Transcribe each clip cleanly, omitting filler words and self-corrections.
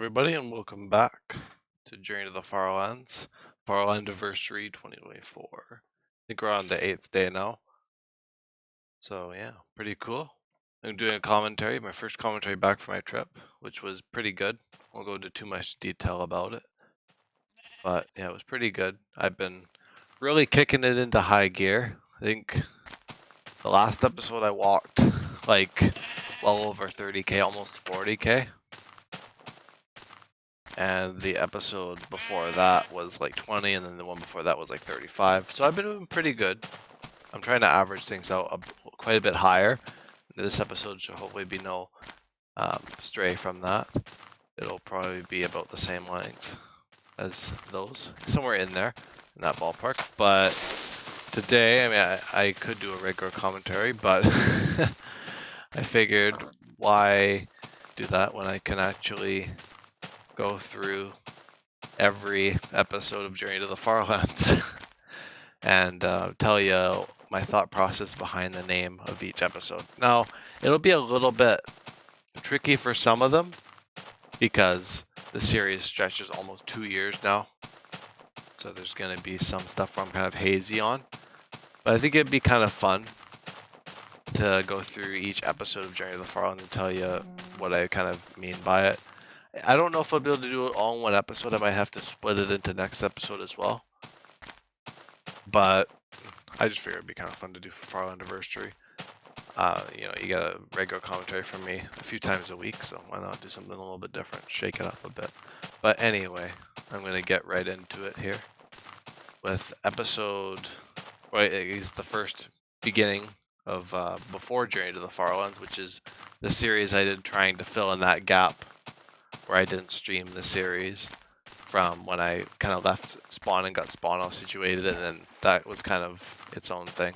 everybody, and welcome back to Journey to the Farlands, Farlandiversary 2024. I think we're on the 8th day now. So yeah, pretty cool. I'm doing a commentary, my first commentary back from my trip, which was pretty good. Won't go into too much detail about it. But yeah, it was pretty good. I've been really kicking it into high gear. I think the last episode I walked like well over 30k, almost 40k. And the episode before that was like 20, and then the one before that was like 35. So I've been doing pretty good. I'm trying to average things out quite a bit higher. This episode should hopefully be no stray from that. It'll probably be about the same length as those, somewhere in there, in that ballpark. But today, I mean, I could do a regular commentary, but I figured why do that when I can actually go through every episode of Journey to the Farlands and tell you my thought process behind the name of each episode. Now, it'll be a little bit tricky for some of them because the series stretches almost 2 years now. So there's going to be some stuff I'm kind of hazy on. But I think it'd be kind of fun to go through each episode of Journey to the Farlands and tell you what I kind of mean by it. I don't know if I'll be able to do it all in one episode. I might have to split it into next episode as well. But I just figured it'd be kind of fun to do for Farlandiversary. You get a regular commentary from me a few times a week, so why not do something a little bit different, shake it up a bit. But anyway, I'm going to get right into it here with episode, it's the first beginning of before Journey to the Farlands, which is the series I did trying to fill in that gap where I didn't stream the series from when I kind of left Spawn and got Spawn all situated, and then that was kind of its own thing.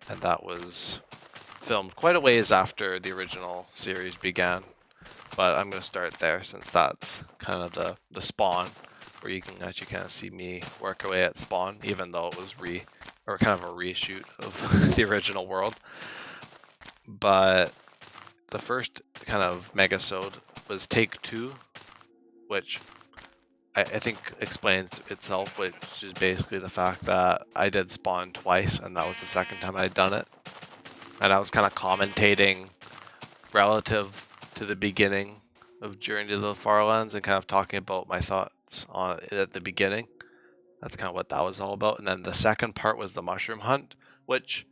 And that was filmed quite a ways after the original series began. But I'm going to start there since that's kind of the Spawn, where you can actually kind of see me work away at Spawn, even though it was kind of a reshoot of the original world. But the first kind of megasode was take 2, which I think explains itself, which is basically the fact that I did Spawn twice, and that was the second time I'd done it. And I was kind of commentating relative to the beginning of Journey to the Farlands and kind of talking about my thoughts on it at the beginning. That's kind of what that was all about. And then the second part was the mushroom hunt, which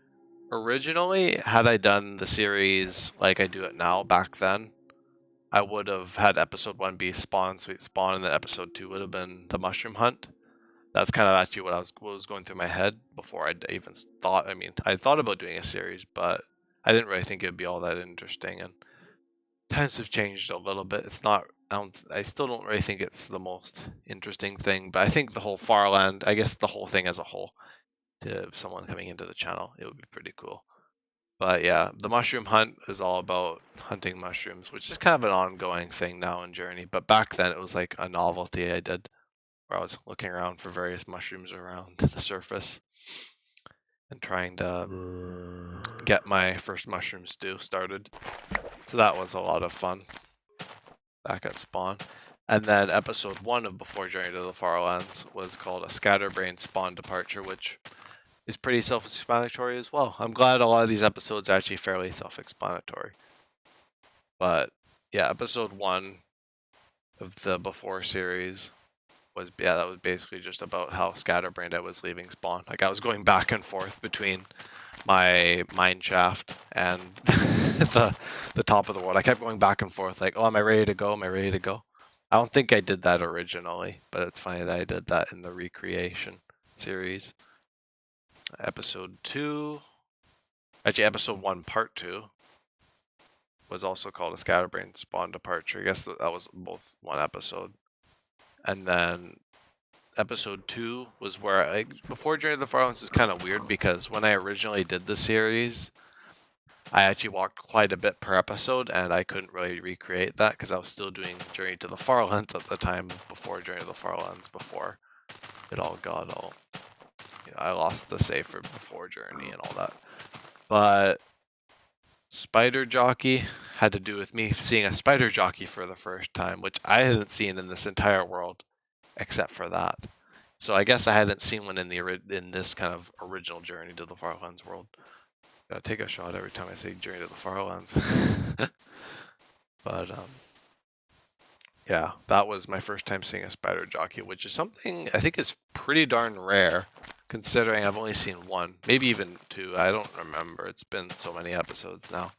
originally, had I done the series like I do it now back then, I would have had episode 1 be Spawn, Sweet Spawn, and then episode 2 would have been the mushroom hunt. That's kind of actually what was going through my head before I even thought. I mean, I thought about doing a series, but I didn't really think it would be all that interesting. And times have changed a little bit. It's not. I still don't really think it's the most interesting thing, but I think the whole Farland, I guess the whole thing as a whole, to someone coming into the channel, it would be pretty cool. But yeah, the mushroom hunt is all about hunting mushrooms, which is kind of an ongoing thing now in Journey. But back then it was like a novelty I did, where I was looking around for various mushrooms around the surface and trying to get my first mushroom stew started. So that was a lot of fun back at Spawn. And then episode 1 of Before Journey to the Farlands was called A Scatterbrain Spawn Departure, which is pretty self-explanatory as well. I'm glad a lot of these episodes are actually fairly self-explanatory. But yeah, episode 1 of the Before series was, that was basically just about how scatterbrained I was leaving Spawn. Like, I was going back and forth between my mine shaft and the top of the world. I kept going back and forth, like, oh, am I ready to go? Am I ready to go? I don't think I did that originally, but it's funny that I did that in the recreation series. Episode 2, actually episode 1 part 2 was also called A Scatterbrain Spawn Departure. I guess that was both one episode. And then episode 2 was where Before Journey to the Farlands was kind of weird because when I originally did the series, I actually walked quite a bit per episode, and I couldn't really recreate that because I was still doing Journey to the Farlands at the time before Journey to the Farlands, before it all got all, I lost the save for Before Journey and all that. But Spider Jockey had to do with me seeing a spider jockey for the first time, which I hadn't seen in this entire world except for that. So I guess I hadn't seen one in this kind of original Journey to the Farlands world. Gotta take a shot every time I say Journey to the Farlands. But yeah, that was my first time seeing a spider jockey, which is something I think is pretty darn rare, considering I've only seen one, maybe even two. I don't remember. It's been so many episodes now.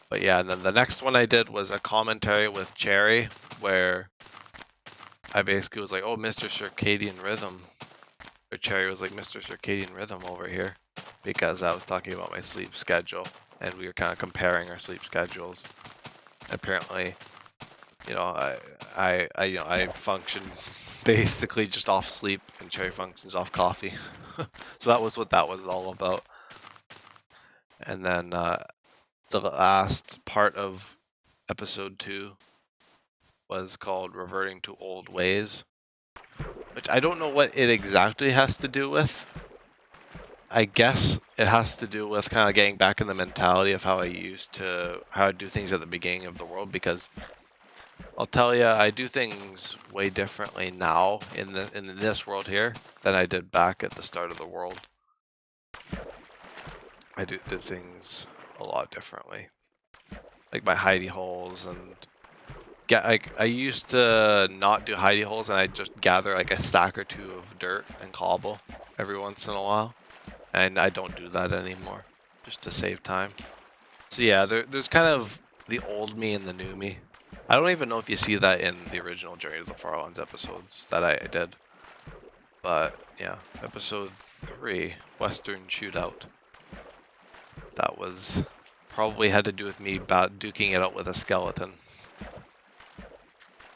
But yeah, and then the next one I did was a commentary with Cherry, where I basically was like, oh, Mr. Circadian Rhythm. Or Cherry was like, Mr. Circadian Rhythm over here. Because I was talking about my sleep schedule, and we were kind of comparing our sleep schedules. Apparently, you know, I function basically just off sleep, and Cherry functions off coffee. So that was what that was all about. And then the last part of episode 2 was called Reverting to Old Ways, which I don't know what it exactly has to do with. I guess it has to do with kind of getting back in the mentality of how I do things at the beginning of the world, because I'll tell you, I do things way differently now in this world here than I did back at the start of the world. I did things a lot differently, like my hidey holes, and I used to not do hidey holes, and I just gather like a stack or two of dirt and cobble every once in a while, and I don't do that anymore, just to save time. So yeah, there's kind of the old me and the new me. I don't even know if you see that in the original Journey to the Farlands episodes that I did. But yeah, episode 3, Western Shootout. That was probably had to do with me duking it out with a skeleton.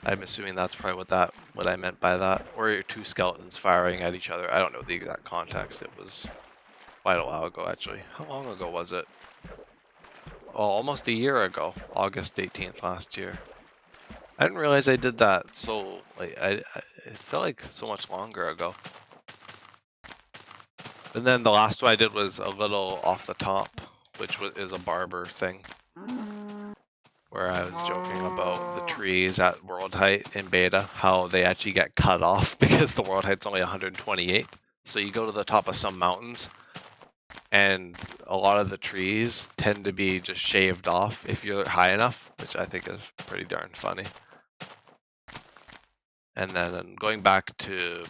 I'm assuming that's probably what I meant by that. Or two skeletons firing at each other. I don't know the exact context. It was quite a while ago, actually. How long ago was it? Oh, almost a year ago. August 18th last year. I didn't realize I did that so, like, it felt like so much longer ago. And then the last one I did was a little off the top, which is a barber thing, where I was joking about the trees at world height in beta, how they actually get cut off because the world height's only 128. So you go to the top of some mountains, and a lot of the trees tend to be just shaved off if you're high enough, which I think is pretty darn funny. And then going back to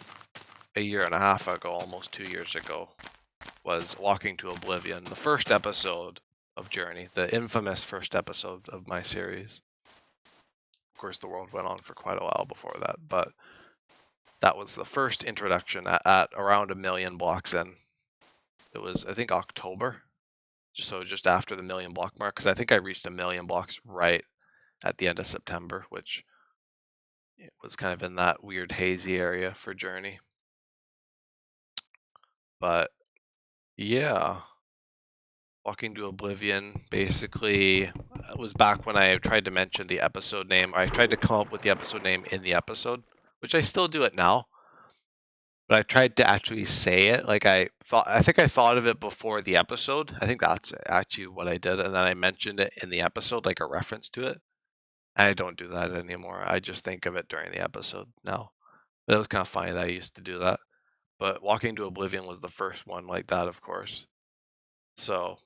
a year and a half ago, almost 2 years ago, was Walking to Oblivion, the first episode of Journey, the infamous first episode of my series. Of course, the world went on for quite a while before that, but that was the first introduction at around 1 million blocks in. It was, I think, October, just after the 1 million block mark, because I think I reached 1 million blocks right at the end of September, which it was kind of in that weird hazy area for Journey. But yeah, Walking to Oblivion basically was back when I tried to mention the episode name. I tried to come up with the episode name in the episode, which I still do it now. But I tried to actually say it. Like I think I thought of it before the episode. I think that's actually what I did. And then I mentioned it in the episode, like a reference to it. I don't do that anymore. I just think of it during the episode now. But it was kind of funny that I used to do that. But Walking to Oblivion was the first one like that, of course. So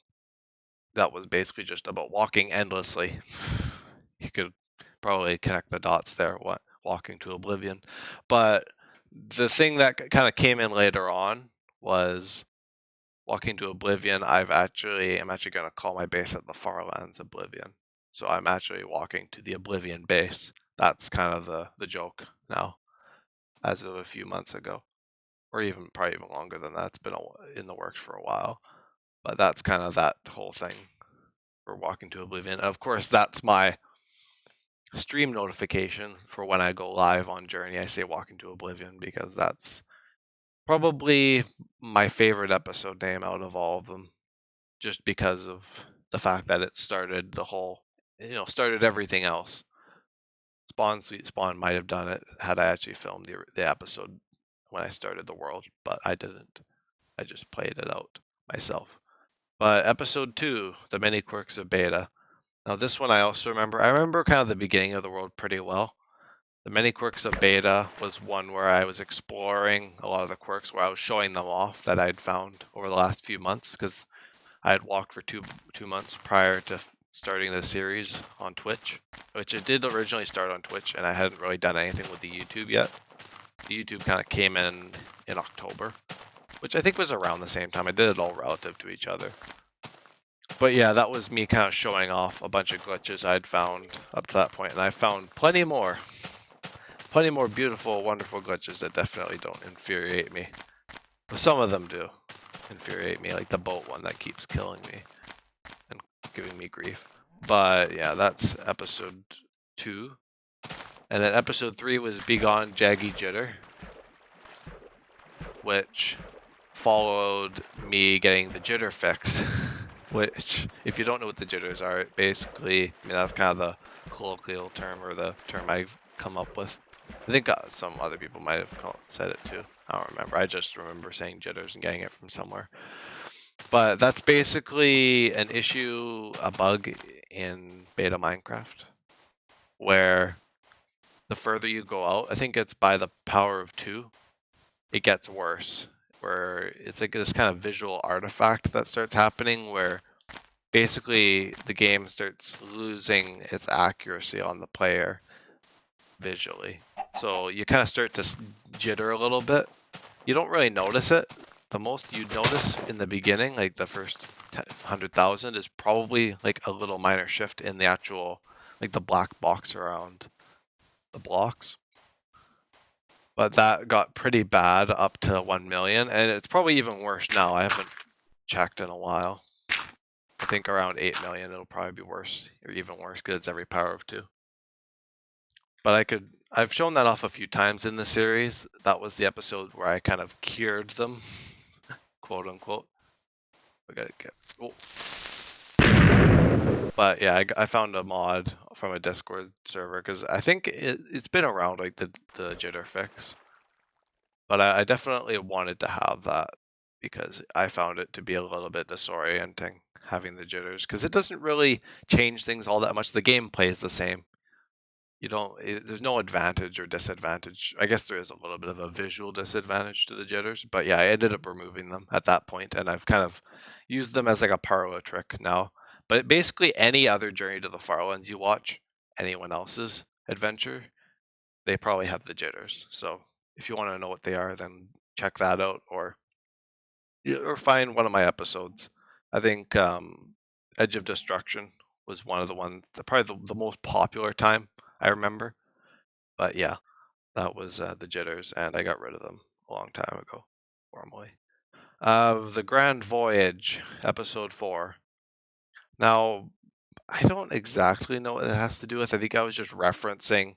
that was basically just about walking endlessly. You could probably connect the dots there, Walking to Oblivion. But the thing that kind of came in later on was Walking to Oblivion. I'm actually going to call my base at the Farlands Oblivion. So I'm actually walking to the Oblivion base. That's kind of the joke now, as of a few months ago, or probably even longer than that. It's been in the works for a while, but that's kind of that whole thing for Walking to Oblivion. And of course, that's my stream notification for when I go live on Journey. I say Walking to Oblivion because that's probably my favorite episode name out of all of them, just because of the fact that it started started everything else. Spawn Sweet Spawn might have done it had I actually filmed the episode when I started the world, but I didn't. I just played it out myself. But episode 2, the mini quirks of beta. Now this one I also remember. I remember kind of the beginning of the world pretty well. The mini quirks of beta was one where I was exploring a lot of the quirks, where I was showing them off that I'd found over the last few months, because I had walked for two months prior to starting the series on Twitch, which it did originally start on Twitch, and I hadn't really done anything with the YouTube yet. The YouTube kind of came in October, which I think was around the same time. I did it all relative to each other. But yeah, that was me kind of showing off a bunch of glitches I'd found up to that point, and I found plenty more beautiful, wonderful glitches that definitely don't infuriate me. But some of them do infuriate me, like the boat one that keeps killing me and giving me grief. But yeah, that's episode 2. And then episode 3 was Begone Jaggy Jitter, which followed me getting the jitter fix. Which, if you don't know what the jitters are, it basically, I mean, that's kind of the colloquial term, or the term I've come up with. I think some other people might have said it too. I don't remember. I just remember saying jitters and getting it from somewhere. But that's basically an issue, a bug in beta Minecraft, where the further you go out, I think it's by the power of 2, it gets worse. Where it's like this kind of visual artifact that starts happening, where basically the game starts losing its accuracy on the player visually. So you kind of start to jitter a little bit. You don't really notice it. The most you notice in the beginning, like the first 100,000, is probably like a little minor shift in the actual, like the black box around the blocks. But that got pretty bad up to 1 million, and it's probably even worse now. I haven't checked in a while. I think around 8 million it'll probably be worse, or even worse, because it's every power of 2. But I've shown that off a few times in the series. That was the episode where I kind of cured them, quote unquote. We gotta get. Oh. But yeah, I found a mod from a Discord server, because I think it's been around, like the jitter fix. But I definitely wanted to have that, because I found it to be a little bit disorienting having the jitters, because it doesn't really change things all that much. The gameplay is the same. There's no advantage or disadvantage. I guess there is a little bit of a visual disadvantage to the jitters, but yeah, I ended up removing them at that point, and I've kind of used them as like a parlor trick now. But basically, any other Journey to the Farlands you watch, anyone else's adventure, they probably have the jitters. So if you want to know what they are, then check that out, or find one of my episodes. I think Edge of Destruction was one of the ones, probably the most popular time I remember. But yeah, that was the jitters, and I got rid of them a long time ago, formally. The Grand Voyage, episode 4. Now, I don't exactly know what it has to do with. I think I was just referencing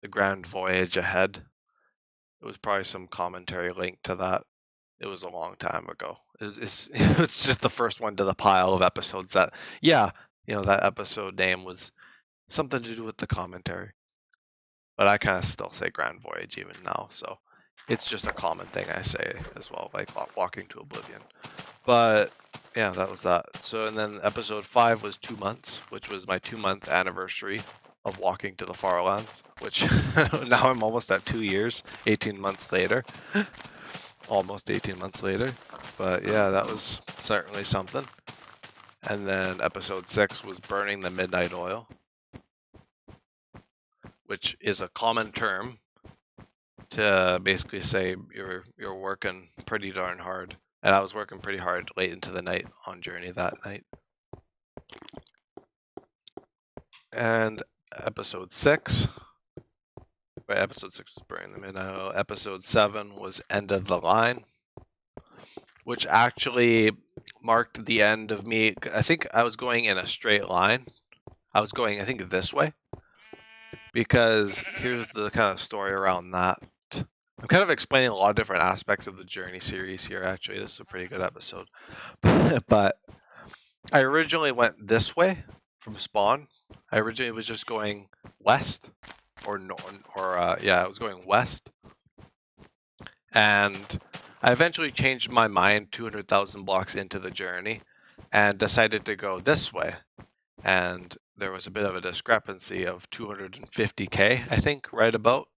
the Grand Voyage ahead. It was probably some commentary linked to that. It was a long time ago. It's just the first one to the pile of episodes that, yeah, that episode name was something to do with the commentary. But I kind of still say Grand Voyage even now, so it's just a common thing I say as well, like Walking to Oblivion. But yeah, that was that. So, and then episode 5 was 2 months, which was my 2-month anniversary of Walking to the Farlands, which now I'm almost at 2 years, 18 months later. Almost 18 months later. But yeah, that was certainly something. And then episode 6 was Burning the Midnight Oil, which is a common term to basically say you're working pretty darn hard. And I was working pretty hard late into the night on Journey that night. And episode 6. Episode 6 was Burning the Midnight Oil. Episode 7 was End of the Line, which actually marked the end of me. I think I was going in a straight line. I was going, I think, this way. Because here's the kind of story around that. I'm kind of explaining a lot of different aspects of the Journey series here, actually. This is a pretty good episode. But I originally went this way from spawn. I originally was just going west. I was going west. And I eventually changed my mind 200,000 blocks into the journey and decided to go this way. And there was a bit of a discrepancy of 250K, I think, right about.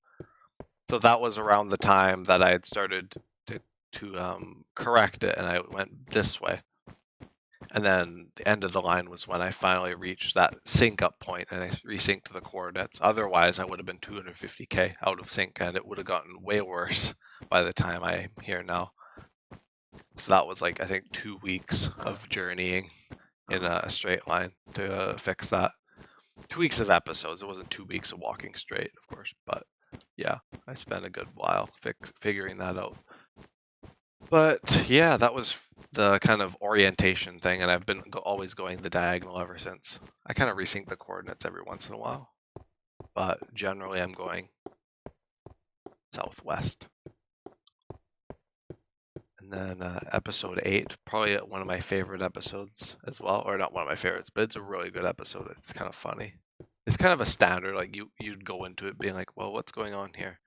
So that was around the time that I had started to correct it, and I went this way. And then the end of the line was when I finally reached that sync up point and I resynced the coordinates. Otherwise, I would have been 250K out of sync, and it would have gotten way worse by the time I'm here now. So that was like, I think, 2 weeks of journeying in a straight line to fix that. 2 weeks of episodes. It wasn't 2 weeks of walking straight, of course, but yeah, I spent a good while figuring that out. But yeah, that was the kind of orientation thing, and I've been always going the diagonal ever since. I kind of resync the coordinates every once in a while, but generally I'm going southwest. And then episode 8, probably one of my favorite episodes as well, or not one of my favorites, but it's a really good episode. It's kind of funny. It's kind of a standard, like you'd go into it being like, well, what's going on here?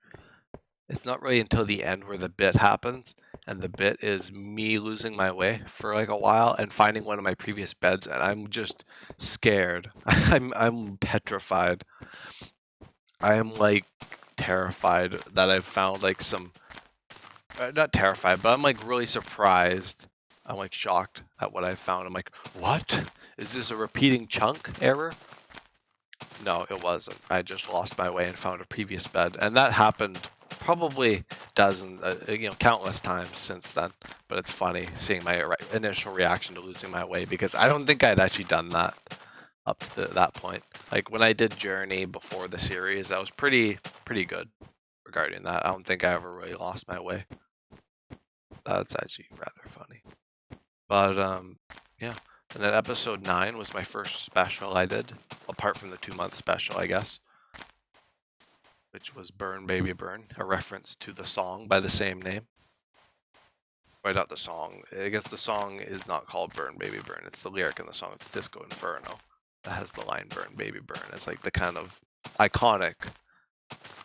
It's not really until the end where the bit happens, and the bit is me losing my way for like a while and finding one of my previous beds, and I'm just scared. I'm petrified. I am like terrified that I've found like some, not terrified, but I'm like really surprised. I'm like shocked at what I found. I'm like, what? Is this a repeating chunk error? No, it wasn't. I just lost my way and found a previous bed, and that happened probably countless times since then. But it's funny seeing my initial reaction to losing my way, because I don't think I'd actually done that up to that point. Like when I did Journey before the series, I was pretty good regarding that. I don't think I ever really lost my way. That's actually rather funny. But yeah. And then episode 9 was my first special I did, apart from the 2-month special, I guess, which was Burn Baby Burn, a reference to the song by the same name. Right, not the song. I guess the song is not called Burn Baby Burn. It's the lyric in the song. It's Disco Inferno that has the line Burn Baby Burn. It's like the kind of iconic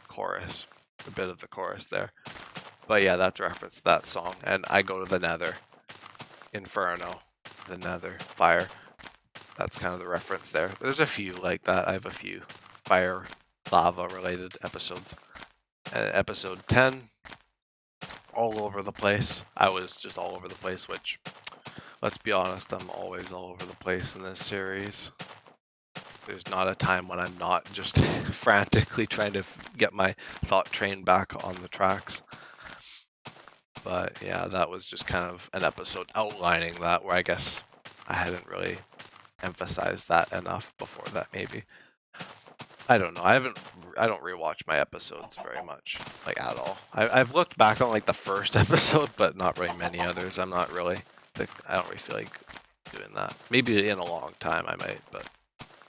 chorus, a bit of the chorus there. But yeah, that's a reference to that song. And I go to the Nether. Inferno. The Nether. Fire. That's kind of the reference there. There's a few like that. I have a few fire, lava related episodes. And episode 10, all over the place. I was just all over the place, which, let's be honest, I'm always all over the place in this series. There's not a time when I'm not just frantically trying to get my thought train back on the tracks. But yeah, that was just kind of an episode outlining that, where I guess I hadn't really emphasized that enough before that, maybe. I don't know. I don't rewatch my episodes very much, like at all. I've looked back on like the first episode, but not really many others. I don't really feel like doing that. Maybe in a long time I might, but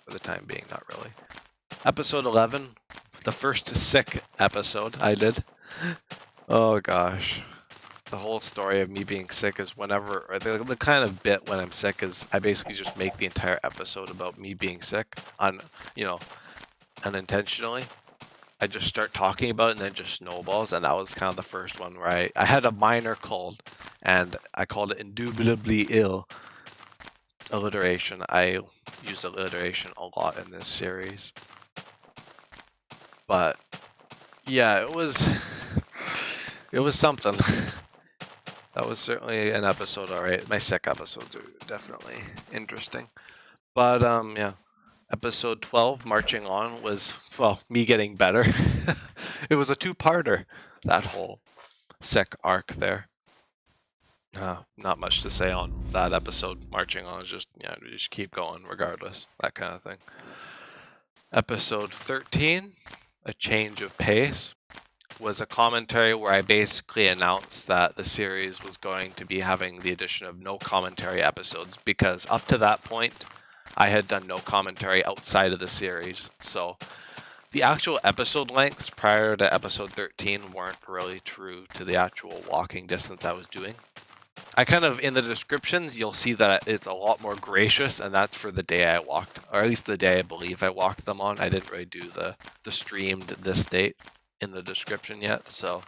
for the time being, not really. Episode 11, the first sick episode I did. Oh gosh. The whole story of me being sick is whenever, or the kind of bit when I'm sick is I basically just make the entire episode about me being sick unintentionally. I just start talking about it and then it just snowballs, and that was kind of the first one where I had a minor cold and I called it indubitably ill. Alliteration. I use alliteration a lot in this series. But yeah, it was something. That was certainly an episode, alright. My sick episodes are definitely interesting. But yeah. Episode 12, Marching On, was, well, me getting better. It was a 2-parter, that whole sick arc there. Not much to say on that episode. Marching On is just, just keep going regardless, that kind of thing. Episode 13, A Change of Pace, was a commentary where I basically announced that the series was going to be having the addition of no commentary episodes, because up to that point, I had done no commentary outside of the series. So the actual episode lengths prior to episode 13 weren't really true to the actual walking distance I was doing. I kind of, in the descriptions, you'll see that it's a lot more gracious, and that's for the day I walked, or at least the day I believe I walked them on. I didn't really do the streamed this date in the description yet, so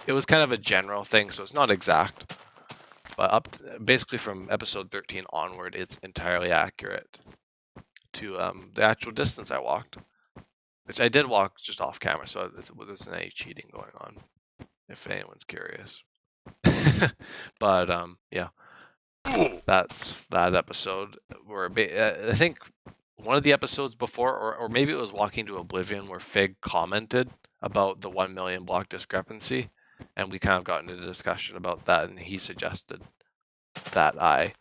it was kind of a general thing, so it's not exact. But basically from episode 13 onward, it's entirely accurate to the actual distance I walked, which I did walk just off camera, so there's any cheating going on, if anyone's curious. But yeah, that's that episode. Where I think one of the episodes before, or maybe it was Walking to Oblivion, where Fig commented about the 1 million block discrepancy, and we kind of got into the discussion about that, and he suggested that I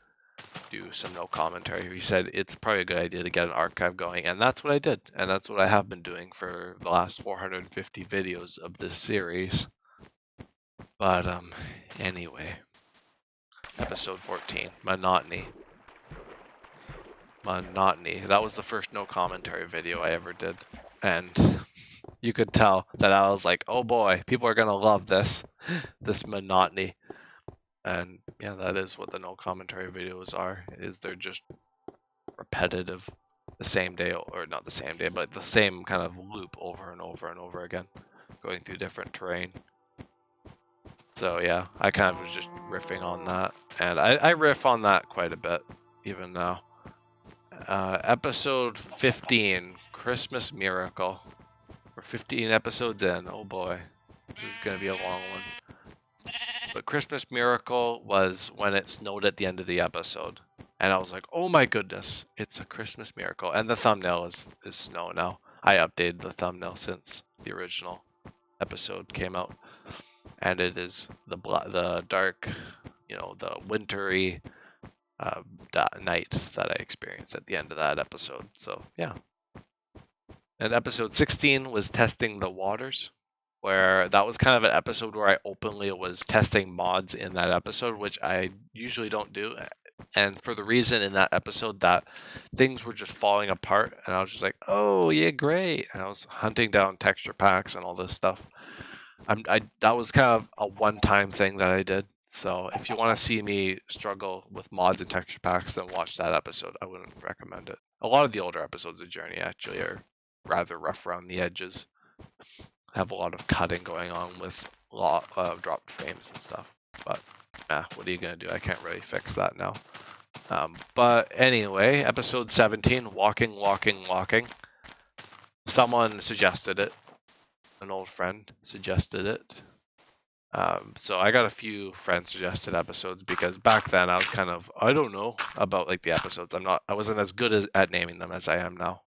do some no commentary. He said it's probably a good idea to get an archive going, and that's what I did, and that's what I have been doing for the last 450 videos of this series. But anyway, episode 14, monotony. That was the first no commentary video I ever did, and you could tell that I was like, oh boy, people are gonna love this monotony. And yeah, that is what the no commentary videos are, is they're just repetitive, the same day, or not the same day, but the same kind of loop over and over and over again, going through different terrain. So yeah, I kind of was just riffing on that, and I riff on that quite a bit, even now. Episode 15, Christmas Miracle. We're 15 episodes in, oh boy, this is gonna be a long one. But Christmas Miracle was when it snowed at the end of the episode. And I was like, oh my goodness, it's a Christmas Miracle. And the thumbnail is snow now. I updated the thumbnail since the original episode came out. And it is the dark, the wintry night that I experienced at the end of that episode. So, yeah. And episode 16 was Testing the Waters, where that was kind of an episode where I openly was testing mods in that episode, which I usually don't do. And for the reason in that episode that things were just falling apart, and I was just like, oh yeah, great. And I was hunting down texture packs and all this stuff. That was kind of a one-time thing that I did. So if you want to see me struggle with mods and texture packs, then watch that episode. I wouldn't recommend it. A lot of the older episodes of Journey actually are rather rough around the edges. Have a lot of cutting going on with a lot of dropped frames and stuff. But what are you gonna do? I can't really fix that now. But anyway, episode 17, Walking. Someone suggested it. An old friend suggested it. So I got a few friend suggested episodes because back then I was kind of, I don't know about like the episodes. I wasn't as good at naming them as I am now.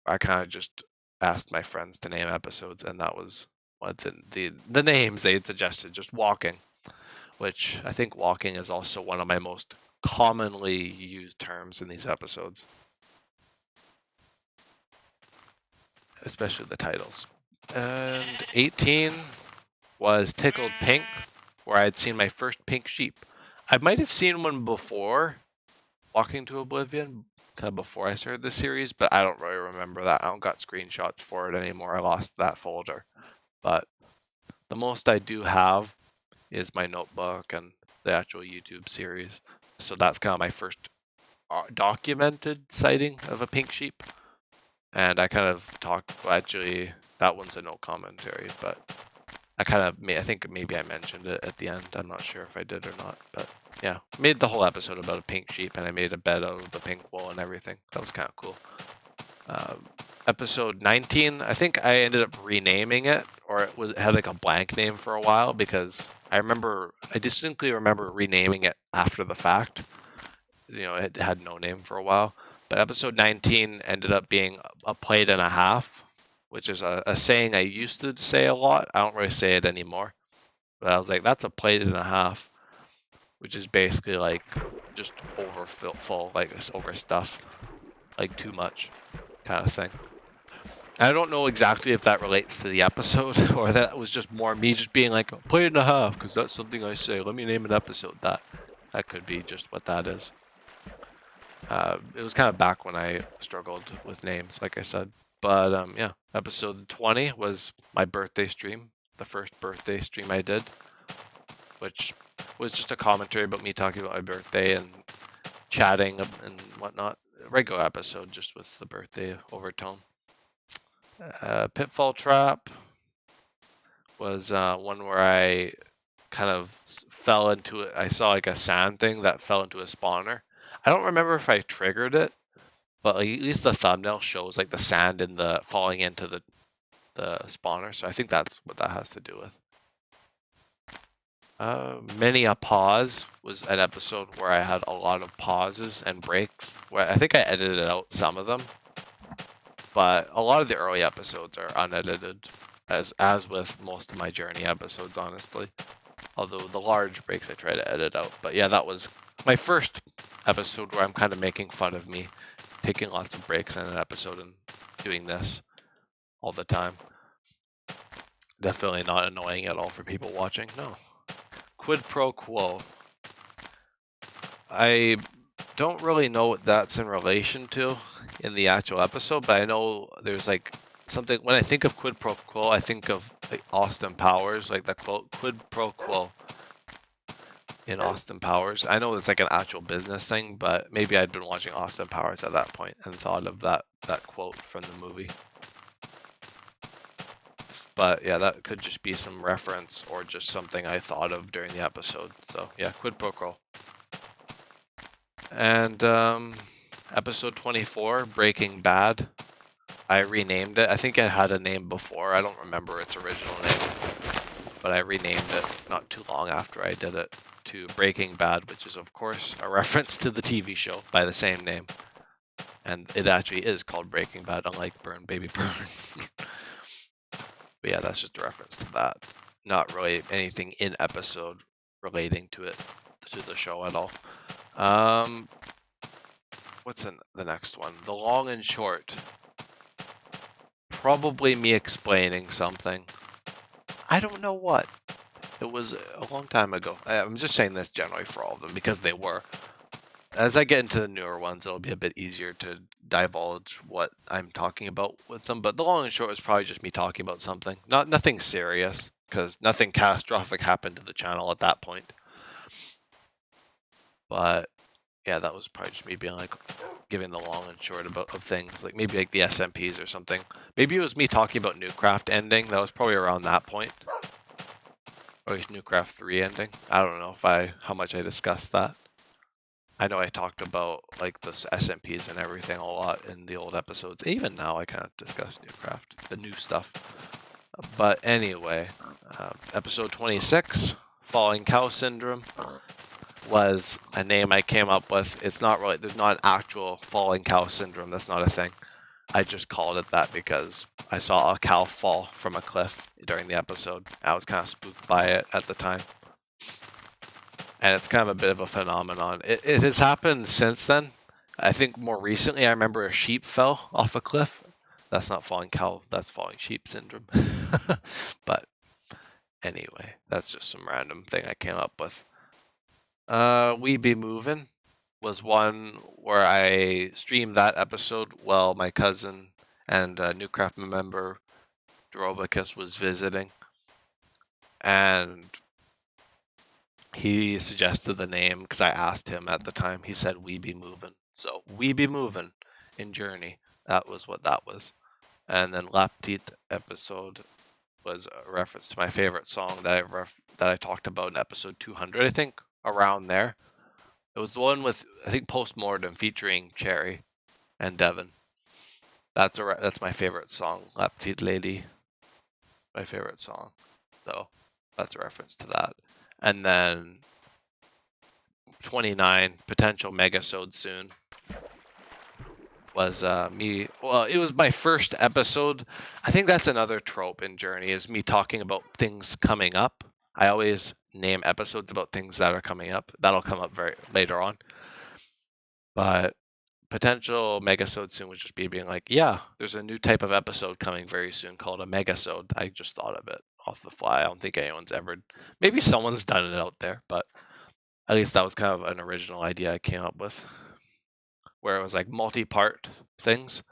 I kind of just asked my friends to name episodes, and that was what the names they had suggested, just Walking, which I think walking is also one of my most commonly used terms in these episodes, especially the titles. And 18 was Tickled Pink, where I had seen my first pink sheep. I might have seen one before Walking to Oblivion, kind of before I started the series, but I don't really remember that. I don't got screenshots for it anymore. I lost that folder. But the most I do have is my notebook and the actual YouTube series. So that's kind of my first documented sighting of a pink sheep. And I kind of actually, that one's a no commentary, but I think maybe I mentioned it at the end. I'm not sure if I did or not, but yeah, made the whole episode about a pink sheep, and I made a bed out of the pink wool and everything. That was kind of cool. Episode 19, I think I ended up renaming it, or it had like a blank name for a while, because I distinctly remember renaming it after the fact. It had no name for a while. But episode 19 ended up being a plate and a half, which is a saying I used to say a lot. I don't really say it anymore. But I was like, that's a plate and a half, which is basically like just full, like it's overstuffed, like too much kind of thing. I don't know exactly if that relates to the episode or that was just more me just being like, a plate and a half, because that's something I say. Let me name an episode that. That could be just what that is. It was kind of back when I struggled with names, like I said. But yeah, episode 20 was my birthday stream, the first birthday stream I did, which was just a commentary about me talking about my birthday and chatting and whatnot. A regular episode, just with the birthday overtone. Pitfall Trap was one where I kind of fell into it. I saw like a sand thing that fell into a spawner. I don't remember if I triggered it, but like, at least the thumbnail shows like the sand in the falling into the spawner. So I think that's what that has to do with. Many a pause was an episode where I had a lot of pauses and breaks. Where I think I edited out some of them, but a lot of the early episodes are unedited, as with most of my Journey episodes, honestly. Although the large breaks I try to edit out. But yeah, that was my first episode where I'm kind of making fun of me taking lots of breaks in an episode and doing this all the time. Definitely not annoying at all for people watching. No. Quid pro quo. I don't really know what that's in relation to in the actual episode, but I know there's like something. When I think of quid pro quo, I think of like Austin Powers, like the quote "quid pro quo" in Austin Powers. I know it's like an actual business thing, but maybe I'd been watching Austin Powers at that point and thought of that quote from the movie. But yeah, that could just be some reference or just something I thought of during the episode. So yeah, quid pro quo. And episode 24, Breaking Bad. I renamed it. I think it had a name before. I don't remember its original name, but I renamed it not too long after I did it to Breaking Bad, which is of course a reference to the TV show by the same name. And it actually is called Breaking Bad, unlike Burn Baby Burn. But yeah, that's just a reference to that. Not really anything in episode relating to it, to the show at all. What's in the next one? The long and short. Probably me explaining something. I don't know what. It was a long time ago. I'm just saying this generally for all of them because they were. As I get into the newer ones, it'll be a bit easier to divulge what I'm talking about with them. But the long and short is probably just me talking about something. Nothing serious, because nothing catastrophic happened to the channel at that point. But yeah, that was probably just me being like, giving the long and short about of things, like maybe like the SMPs or something. Maybe it was me talking about Newcraft ending. That was probably around that point. Or Newcraft 3 ending. I don't know how much I discussed that. I know I talked about like the SMPs and everything a lot in the old episodes. Even now I kind of discuss Newcraft, the new stuff. But anyway, episode 26, Falling Cow Syndrome, was a name I came up with. It's not really, there's not an actual falling cow syndrome. That's not a thing. I just called it that because I saw a cow fall from a cliff during the episode. I was kind of spooked by it at the time. And it's kind of a bit of a phenomenon. It has happened since then. I think more recently I remember a sheep fell off a cliff. That's not falling cow, that's falling sheep syndrome. But anyway, that's just some random thing I came up with. We Be Movin' was one where I streamed that episode while my cousin and Newcraft member Dorobicus was visiting. And he suggested the name because I asked him at the time. He said We Be Movin'. So We Be Movin' in Journey. That was what that was. And then Laptit episode was a reference to my favorite song that I talked about in episode 200, I think, around there. It was the one with, I think, Postmortem featuring Cherry and Devin. That's my favorite song, Laptit Lady. My favorite song. So that's a reference to that. And then 29, potential megasode soon, was me. Well, it was my first episode. I think that's another trope in Journey, is me talking about things coming up. I always name episodes about things that are coming up. That'll come up very later on. But potential megasode soon would just be being like, yeah, there's a new type of episode coming very soon called a megasode. I just thought of it off the fly. I don't think anyone's ever, maybe someone's done it out there, but at least that was kind of an original idea I came up with, where it was like multi-part things,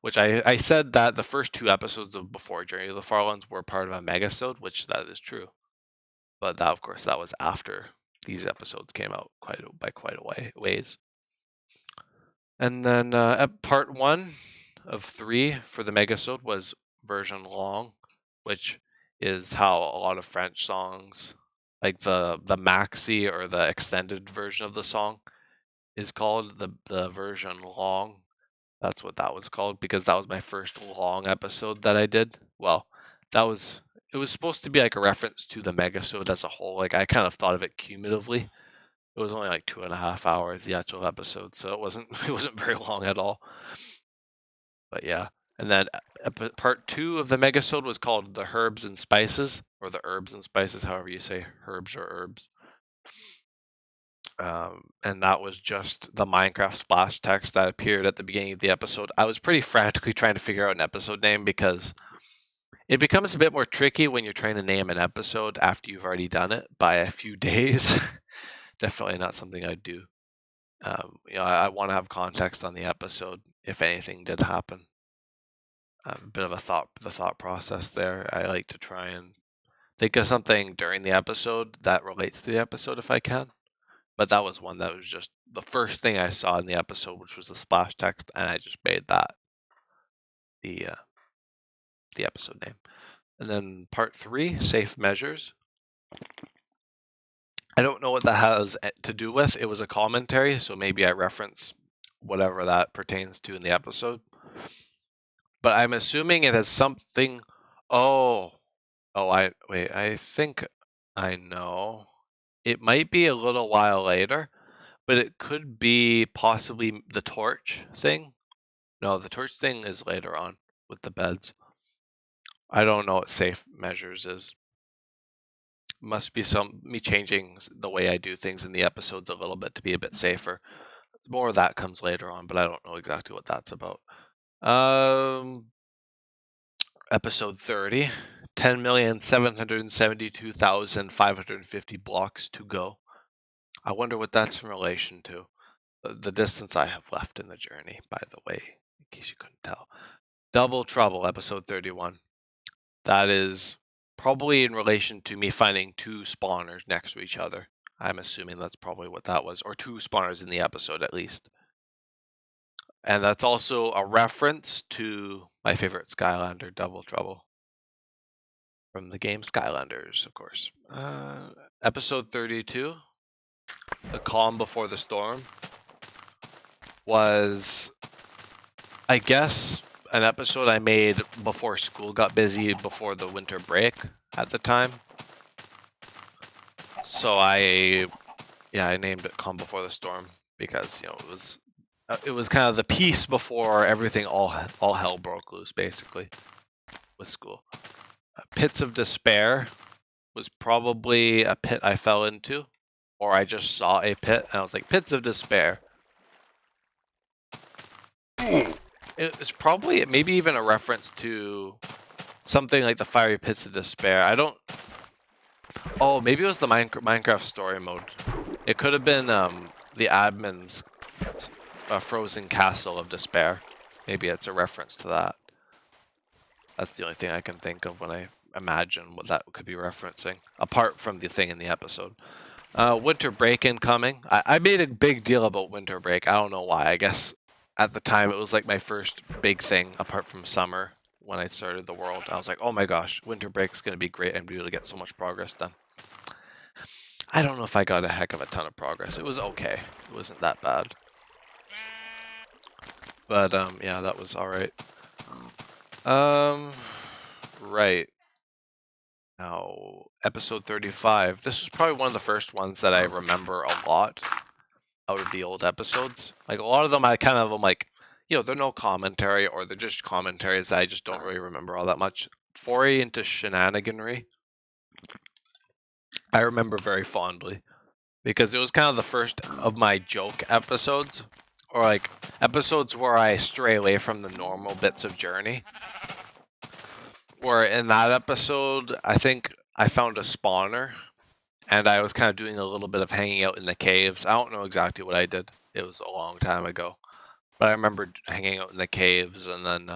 which I said that the first two episodes of Before Journey of the Farlands were part of a megasode, which that is true. But that, of course, that was after these episodes came out quite a ways. And then part 1 of 3 for the megasode was version long, which is how a lot of French songs like the maxi or the extended version of the song is called, the version long. That's what that was called, because that was my first long episode that I did. Well, it was supposed to be like a reference to the megasode as a whole. Like I kind of thought of it cumulatively. It was only like 2.5 hours, the actual episode, so it wasn't it wasn't very long at all. But yeah. And then part 2 of the megasode was called the Herbs and Spices, or the Herbs and Spices, however you say herbs or herbs. And that was just the Minecraft splash text that appeared at the beginning of the episode. I was pretty frantically trying to figure out an episode name, because it becomes a bit more tricky when you're trying to name an episode after you've already done it by a few days. Definitely not something I'd do. I want to have context on the episode if anything did happen. A bit of the thought process there. I like to try and think of something during the episode that relates to the episode if I can. But that was one that was just the first thing I saw in the episode, which was the splash text, and I just made that the episode name. And then part 3, safe measures. I don't know what that has to do with. It was a commentary, so maybe I reference whatever that pertains to in the episode. But I'm assuming it has something. I think I know. It might be a little while later, but it could be possibly the torch thing. No, the torch thing is later on with the beds. I don't know what safe measures is. Must be me changing the way I do things in the episodes a little bit to be a bit safer. More of that comes later on, but I don't know exactly what that's about. Episode 30, 10,772,550 blocks to go. I wonder what that's in relation to. The distance I have left in the journey, by the way, in case you couldn't tell. Double Trouble, episode 31. That is probably in relation to me finding 2 spawners next to each other. I'm assuming that's probably what that was, or 2 spawners in the episode at least. And that's also a reference to my favorite Skylander, Double Trouble, from the game Skylanders, of course. Episode 32, The Calm Before the Storm, was, I guess, an episode I made before school got busy, before the winter break at the time. So I named it Calm Before the Storm, because it was kind of the peace before everything all hell broke loose, basically, with school. Pits of Despair was probably a pit I fell into, or I just saw a pit and I was like, Pits of Despair. It was probably maybe even a reference to something like the Fiery Pits of Despair. Maybe it was the Minecraft story mode. It could have been the admin's Frozen Castle of Despair. Maybe it's a reference to that. That's the only thing I can think of when I imagine what that could be referencing, apart from the thing in the episode. Winter break incoming. I made a big deal about winter break. I don't know why. I guess at the time it was like my first big thing, apart from summer, when I started the world. I was like, oh my gosh, winter break's going to be great. I'm going to be able to get so much progress done. I don't know if I got a heck of a ton of progress. It was okay. It wasn't that bad. But yeah, that was alright. Right. Now, episode 35. This was probably one of the first ones that I remember a lot out of the old episodes. Like, a lot of them, I kind of am like, they're no commentary, or they're just commentaries that I just don't really remember all that much. Foray into shenaniganry, I remember very fondly, because it was kind of the first of my joke episodes, or like episodes where I stray away from the normal bits of Journey. Where in that episode, I think I found a spawner, and I was kind of doing a little bit of hanging out in the caves. I don't know exactly what I did. It was a long time ago. But I remember hanging out in the caves, and then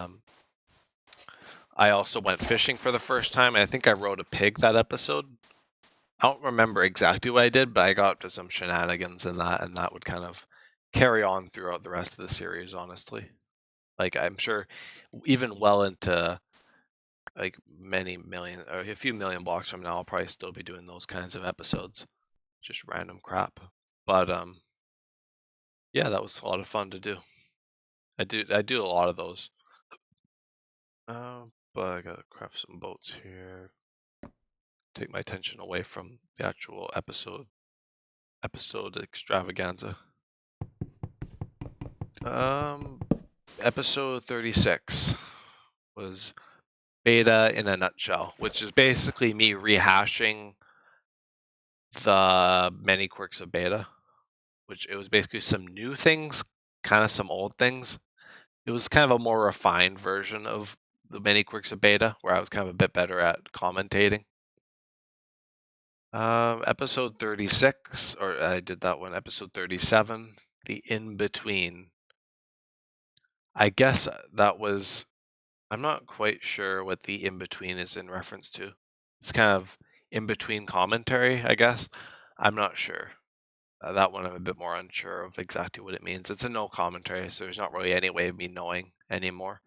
I also went fishing for the first time, and I think I rode a pig that episode. I don't remember exactly what I did, but I got up to some shenanigans in that, and that would kind of carry on throughout the rest of the series, honestly. Like, I'm sure even well into like many million or a few million blocks from now, I'll probably still be doing those kinds of episodes, just random crap. But yeah, that was a lot of fun to do. I do a lot of those. But I gotta craft some boats here. Take my attention away from the actual episode extravaganza. Episode 36 was beta in a nutshell, which is basically me rehashing the many quirks of beta, which it was basically some new things, kind of some old things. It was kind of a more refined version of the many quirks of beta, where I was kind of a bit better at commentating. Episode 36, or I did that one. Episode 37, the in between. I guess that was. I'm not quite sure what the in between is in reference to. It's kind of in between commentary, I guess. I'm not sure. That one I'm a bit more unsure of exactly what it means. It's a no commentary, so there's not really any way of me knowing anymore.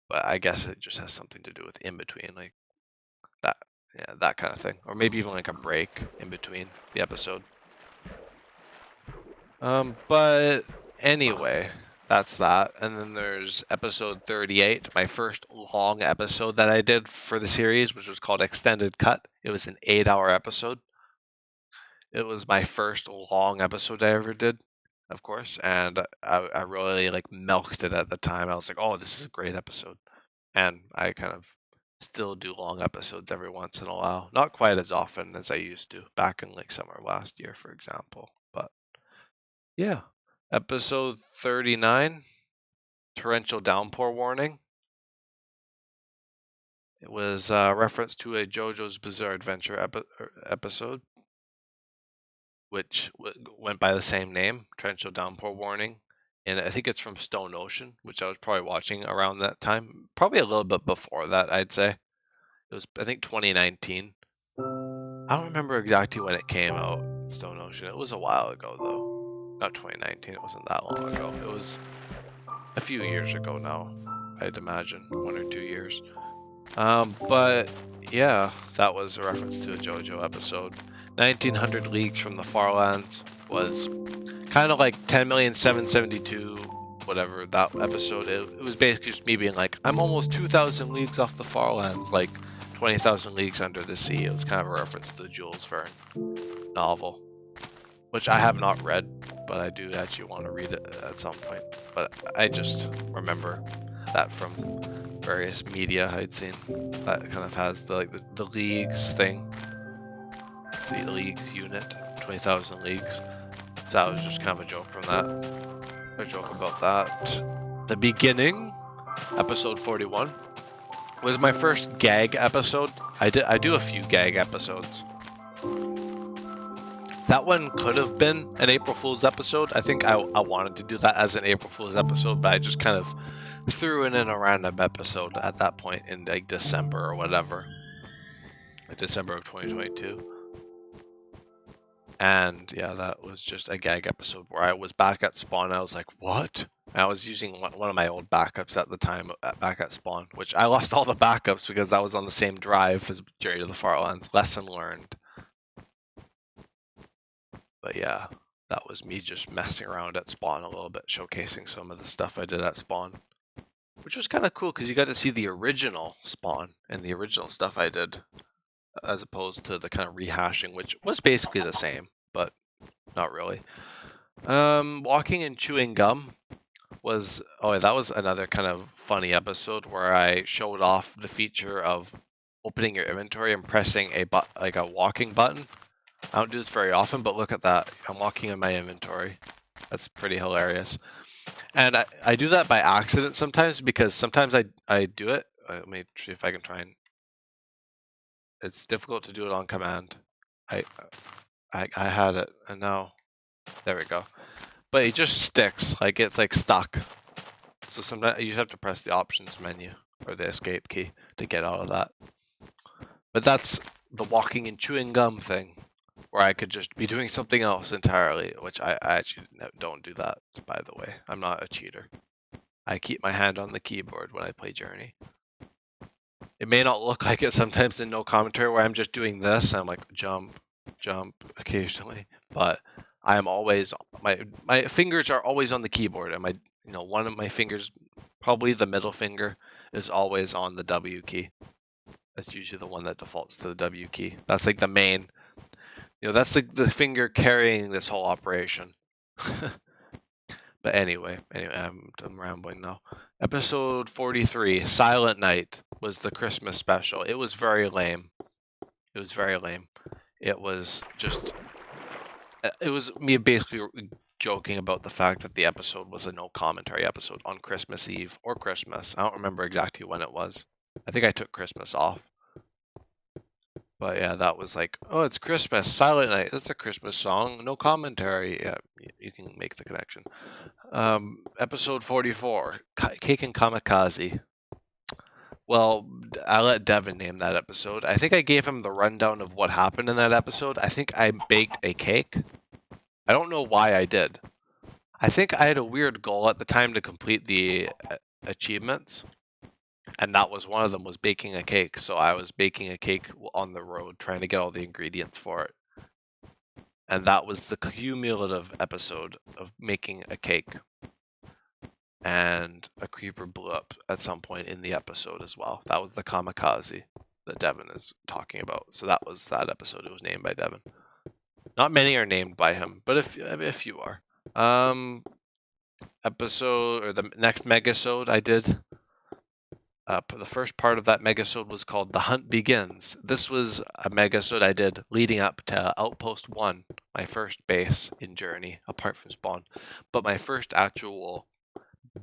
But I guess it just has something to do with in between, like that, yeah, that kind of thing, or maybe even like a break in between the episode. But anyway, that's that. And then there's episode 38, my first long episode that I did for the series, which was called Extended Cut. It was an 8-hour episode. It was my first long episode I ever did, of course, and I really like milked it at the time. I was like, oh, this is a great episode. And I kind of still do long episodes every once in a while. Not quite as often as I used to back in like summer last year, for example. But yeah. Episode 39, torrential downpour warning. It was a reference to a JoJo's Bizarre Adventure episode, which went by the same name, torrential downpour warning. And I think it's from Stone Ocean, which I was probably watching around that time. Probably a little bit before that, I'd say. It was, I think, 2019. I don't remember exactly when it came out, Stone Ocean. It was a while ago, though. Not 2019, it wasn't that long ago. It was a few years ago now, I'd imagine. 1 or 2 years. But yeah, that was a reference to a JoJo episode. 1900 Leagues from the Farlands was kind of like 10,772,000, whatever that episode. It was basically just me being like, I'm almost 2,000 leagues off the Farlands, like 20,000 Leagues Under the Sea. It was kind of a reference to the Jules Verne novel, which I have not read, but I do actually want to read it at some point. But I just remember that from various media I'd seen that kind of has the the leagues thing, the leagues unit, 20,000 leagues. So that was just kind of a joke from that. A joke about that. The beginning, episode 41, was my first gag episode. I do a few gag episodes. That one could have been an April Fool's episode. I think I wanted to do that as an April Fool's episode, but I just kind of threw in a random episode at that point in like December or whatever. Like December of 2022. And yeah, that was just a gag episode where I was back at spawn. I was like, what? And I was using one of my old backups at the time back at spawn, which I lost all the backups because that was on the same drive as Journey to the Farlands. Lesson learned. But yeah, that was me just messing around at spawn a little bit, showcasing some of the stuff I did at spawn. Which was kind of cool because you got to see the original spawn and the original stuff I did, as opposed to the kind of rehashing, which was basically the same, but not really. Walking and chewing gum was, oh, that was another kind of funny episode where I showed off the feature of opening your inventory and pressing like a walking button. I don't do this very often, but look at that. I'm walking in my inventory. That's pretty hilarious. And I do that by accident sometimes because sometimes I do it. Let me see if I can try and. It's difficult to do it on command. I had it and now there we go. But it just sticks, like it's like stuck. So sometimes you just have to press the options menu or the escape key to get out of that. But that's the walking and chewing gum thing, where I could just be doing something else entirely, which I actually don't do that, by the way. I'm not a cheater. I keep my hand on the keyboard when I play Journey. It may not look like it sometimes in no commentary where I'm just doing this. I'm like jump, jump occasionally, but I am always my fingers are always on the keyboard, and one of my fingers, probably the middle finger, is always on the W key. That's usually the one that defaults to the W key. That's like the main, that's the finger carrying this whole operation. But anyway, I'm rambling now. Episode 43, Silent Night, was the Christmas special. It was very lame. It was very lame. It was me basically joking about the fact that the episode was a no commentary episode on Christmas Eve or Christmas. I don't remember exactly when it was. I think I took Christmas off. But yeah, that was like, oh, it's Christmas, Silent Night. That's a Christmas song, no commentary. Yeah, you can make the connection. Episode 44, Cake and Kamikaze. Well, I let Devin name that episode. I think I gave him the rundown of what happened in that episode. I think I baked a cake. I don't know why I did. I think I had a weird goal at the time to complete the achievements. And that was one of them, was baking a cake. So I was baking a cake on the road, trying to get all the ingredients for it. And that was the cumulative episode of making a cake. And a creeper blew up at some point in the episode as well. That was the kamikaze that Devin is talking about. So that was that episode. It was named by Devin. Not many are named by him, but if you are. Episode, or the next megasode I did. The first part of that megasode was called The Hunt Begins. This was a megasode I did leading up to Outpost 1, my first base in Journey, apart from Spawn. But my first actual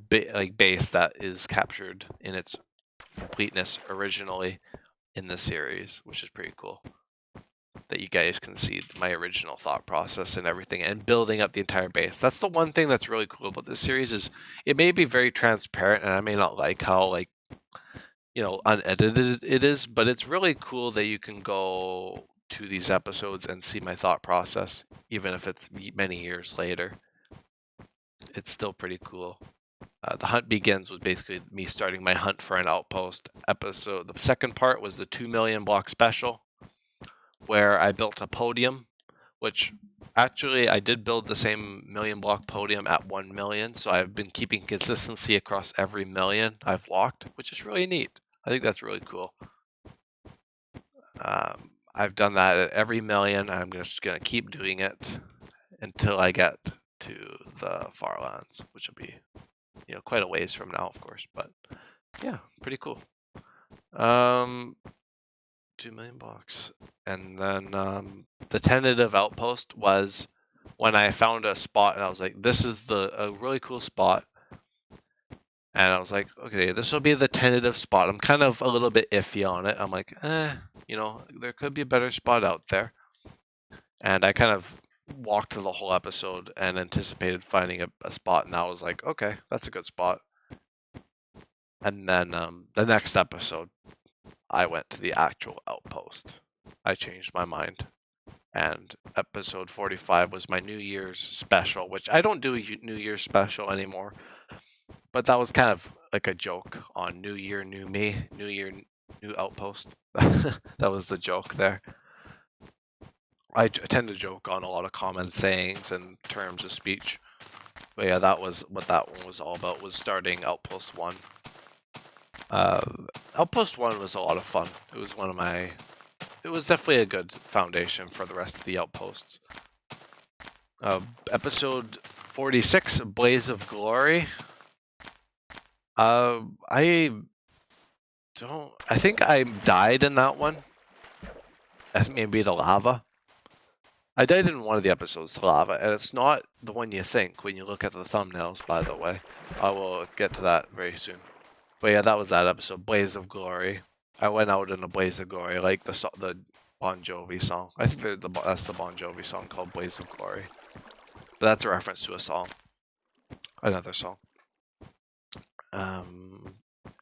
base that is captured in its completeness originally in the series, which is pretty cool. That you guys can see my original thought process and everything, and building up the entire base. That's the one thing that's really cool about this series, is it may be very transparent, and I may not like how unedited it is, but it's really cool that you can go to these episodes and see my thought process, even if it's many years later. It's still pretty cool. The Hunt Begins was basically me starting my hunt for an outpost episode. The second part was the 2 million block special, where I built a podium, which actually I did build the same million block podium at 1 million. So I've been keeping consistency across every million I've locked, which is really neat. I think that's really cool. I've done that at every million. I'm just going to keep doing it until I get to the Farlands, which will be quite a ways from now, of course, but yeah, pretty cool. 2 million blocks. And then the tentative outpost was when I found a spot and I was like, this is a really cool spot. And I was like, okay, this will be the tentative spot. I'm kind of a little bit iffy on it. I'm like, there could be a better spot out there. And I kind of walked through the whole episode and anticipated finding a spot, and I was like, okay, that's a good spot. And then the next episode, I went to the actual outpost. I changed my mind. And episode 45 was my New Year's special, which I don't do a New Year's special anymore. But that was kind of like a joke on New Year, New Me, New Year, New Outpost. That was the joke there. I tend to joke on a lot of common sayings and terms of speech. But yeah, that was what that one was all about, was starting Outpost 1. Outpost 1 was a lot of fun. It was definitely a good foundation for the rest of the outposts. Episode 46, Blaze of Glory. I think I died in that one. I think maybe the lava. I died in one of the episodes to lava, and it's not the one you think when you look at the thumbnails, by the way. I will get to that very soon. But yeah, that was that episode, Blaze of Glory. I went out in a blaze of glory, like the Bon Jovi song. I think that's the Bon Jovi song called Blaze of Glory. But that's a reference to a song. Another song. And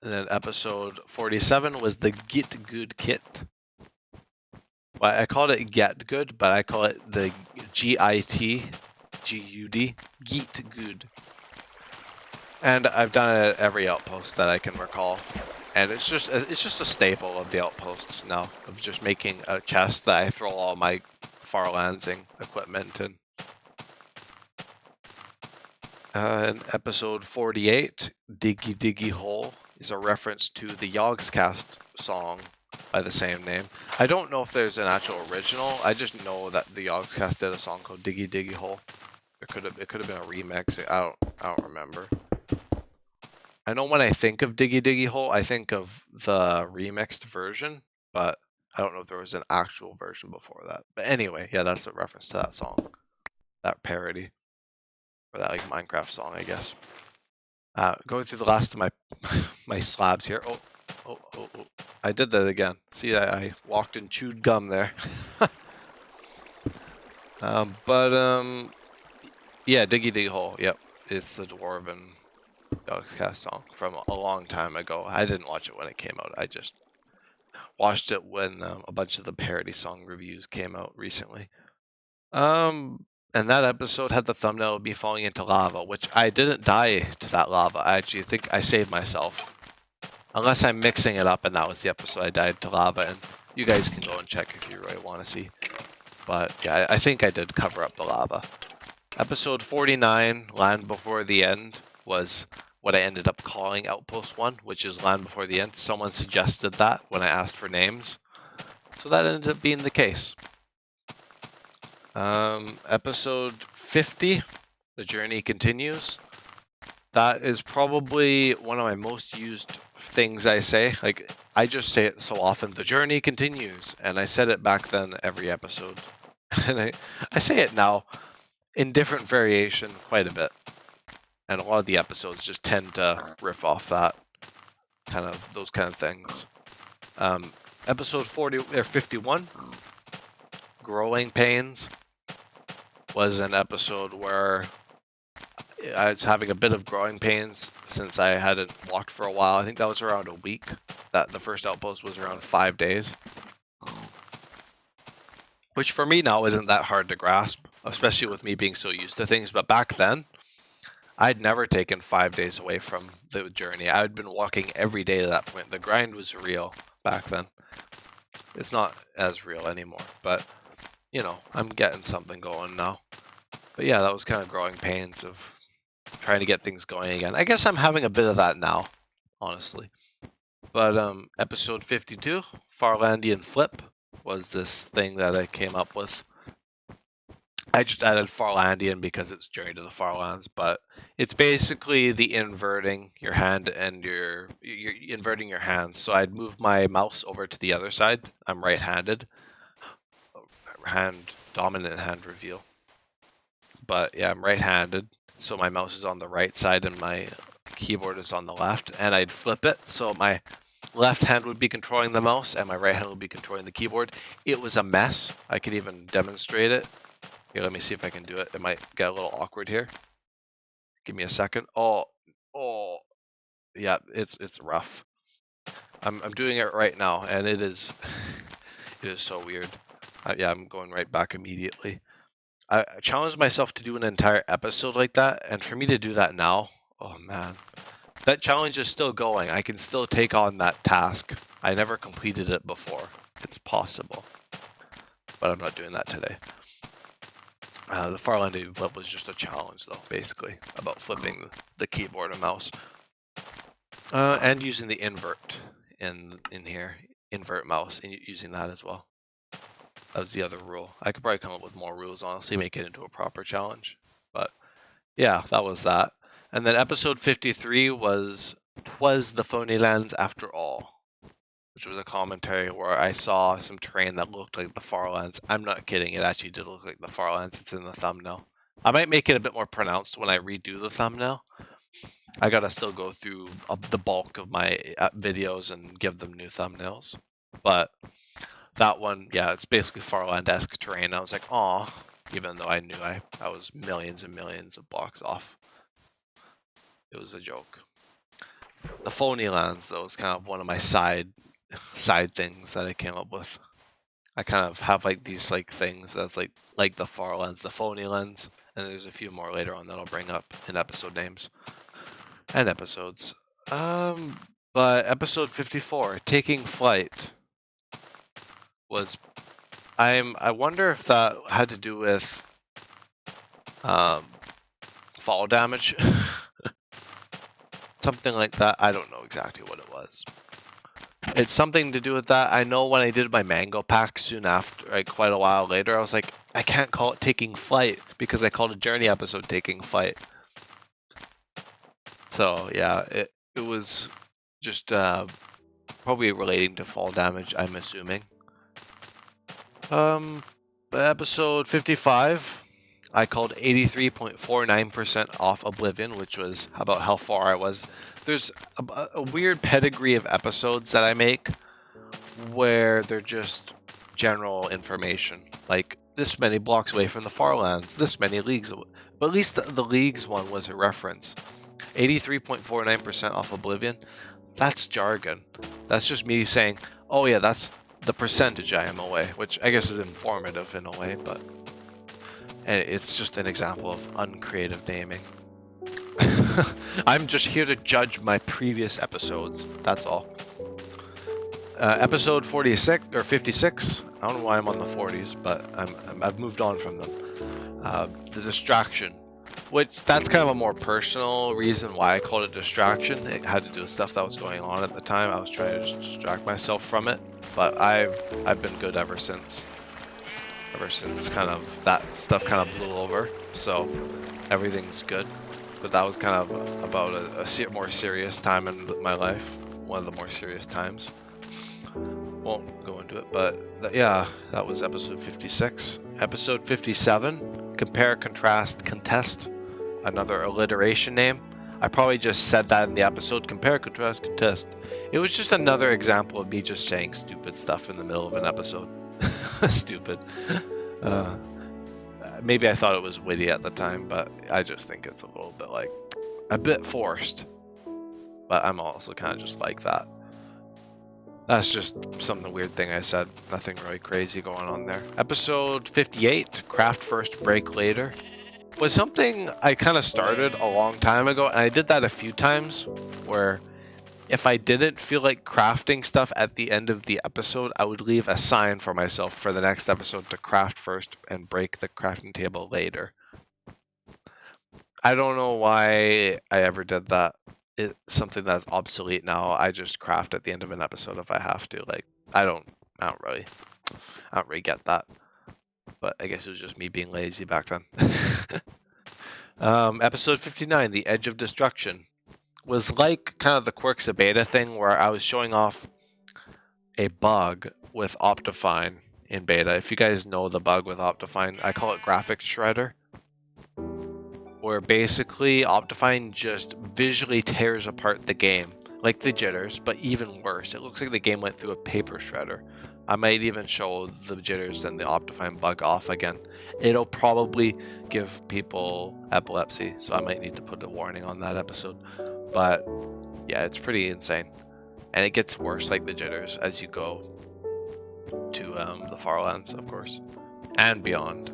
then episode 47 was the Get Good Kit. Well, I called it Get Good, but I call it the GIT-GUD, Get Good. And I've done it at every outpost that I can recall. And it's just a staple of the outposts now, of just making a chest that I throw all my Farlandsing equipment in. In episode 48, Diggy Diggy Hole is a reference to the Yogscast song by the same name. I don't know if there's an actual original. I just know that the Yogscast did a song called Diggy Diggy Hole. It could have been a remix. I don't remember. I know when I think of Diggy Diggy Hole, I think of the remixed version, but I don't know if there was an actual version before that. But anyway, yeah, that's a reference to that song, that parody, or that like Minecraft song, I guess. Going through the last of my my slabs here. Oh, I did that again. See, I walked and chewed gum there. Yeah, Diggy Diggy Hole. Yep, it's the Dwarven Yogscast song from a long time ago. I didn't watch it when it came out. I just watched it when a bunch of the parody song reviews came out recently. And that episode had the thumbnail of me falling into lava, which I didn't die to that lava. I actually think I saved myself. Unless I'm mixing it up and that was the episode I died to lava, and you guys can go and check if you really want to see. But yeah, I think I did cover up the lava. Episode 49, Land Before the End, was what I ended up calling Outpost 1, which is Land Before the End. Someone suggested that when I asked for names. So that ended up being the case. Episode 50, The Journey Continues. That is probably one of my most used things I say. Like, I just say it so often, the journey continues. And I said it back then every episode. And I say it now in different variation quite a bit. And a lot of the episodes just tend to riff off that, those kind of things. Episode 51, Growing Pains, was an episode where I was having a bit of growing pains since I hadn't walked for a while. I think that was around a week. That the first outpost was around 5 days. Which for me now isn't that hard to grasp, especially with me being so used to things. But back then, I'd never taken 5 days away from the journey. I'd been walking every day to that point. The grind was real back then. It's not as real anymore, but you know, I'm getting something going now. But yeah, that was kind of growing pains of trying to get things going again. I guess I'm having a bit of that now, honestly. But episode 52, Farlandian Flip, was this thing that I came up with. I just added Farlandian because it's Journey to the Farlands, but it's basically the inverting your hand and you're inverting your hands. So I'd move my mouse over to the other side. I'm right-handed. Dominant hand reveal. But yeah, I'm right-handed, so my mouse is on the right side and my keyboard is on the left, and I'd flip it so my left hand would be controlling the mouse and my right hand would be controlling the keyboard. It was a mess. I could even demonstrate it. Here, let me see if I can do it. It might get a little awkward here. Give me a second. Oh, yeah, it's rough. I'm doing it right now, and it is so weird. Yeah, I'm going right back immediately. I challenged myself to do an entire episode like that, and for me to do that now, oh man. That challenge is still going. I can still take on that task. I never completed it before. It's possible. But I'm not doing that today. The Farlandian Flip was just a challenge, though, basically, about flipping the keyboard and mouse. And using the invert in here. Invert mouse, and using that as well. That was the other rule. I could probably come up with more rules, honestly, make it into a proper challenge. But yeah, that was that. And then episode 53 was 'Twas the Phonylands After All, which was a commentary where I saw some terrain that looked like the Farlands. I'm not kidding, it actually did look like the Farlands. It's in the thumbnail. I might make it a bit more pronounced when I redo the thumbnail. I gotta still go through the bulk of my videos and give them new thumbnails. But that one, yeah, it's basically Farland-esque terrain. I was like, aw, even though I knew I was millions and millions of blocks off. It was a joke. The Phonylands, though, is kind of one of my side things that I came up with. I kind of have like these like things that's like the Farlands, the Phonylands, and there's a few more later on that I'll bring up in episode names and episodes. But But episode 54, Taking Flight, was... I wonder if that had to do with fall damage. Something like that. I don't know exactly what it was. It's something to do with that. I know when I did my mango pack soon after, like quite a while later, I was like, I can't call it Taking Flight because I called a Journey episode Taking Flight. So yeah, it was just probably relating to fall damage, I'm assuming. Episode 55, I called 83.49% off Oblivion, which was about how far I was. There's a weird pedigree of episodes that I make where they're just general information, like this many blocks away from the Farlands, this many leagues away. But at least the leagues one was a reference. 83.49% off Oblivion, that's jargon. That's just me saying, oh yeah, that's the percentage I am away, which I guess is informative in a way, but and it's just an example of uncreative naming. I'm just here to judge my previous episodes, that's all. Episode 46 or 56. I don't know why I'm on the 40s, but I've moved on from them. The distraction, which that's kind of a more personal reason why I called it distraction. It had to do with stuff that was going on at the time. I was trying to distract myself from it, but I've been good ever since. Ever since kind of that stuff kind of blew over, so everything's good. But that was kind of about a more serious time in my life. One of the more serious times. Won't go into it, but yeah, that was episode 56. Episode 57, Compare, Contrast, Contest, another alliteration name. I probably just said that in the episode, Compare, Contrast, Contest. It was just another example of me just saying stupid stuff in the middle of an episode. Stupid. Maybe I thought it was witty at the time, but I just think it's a little bit like, a bit forced. But I'm also kind of just like that. That's just some weird thing I said. Nothing really crazy going on there. Episode 58, Craft First, Break Later, was something I kind of started a long time ago, and I did that a few times, where if I didn't feel like crafting stuff at the end of the episode, I would leave a sign for myself for the next episode to craft first and break the crafting table later. I don't know why I ever did that. It's something that's obsolete now. I just craft at the end of an episode if I have to. Like, I don't really get that. But I guess it was just me being lazy back then. Episode 59, The Edge of Destruction, was like kind of the Quirks of Beta thing where I was showing off a bug with Optifine in beta. If you guys know the bug with Optifine, I call it Graphics Shredder, where basically Optifine just visually tears apart the game, like the jitters, but even worse. It looks like the game went through a paper shredder. I might even show the jitters and the Optifine bug off again. It'll probably give people epilepsy, so I might need to put a warning on that episode. But yeah, it's pretty insane. And it gets worse, like the jitters, as you go to the Farlands, of course, and beyond,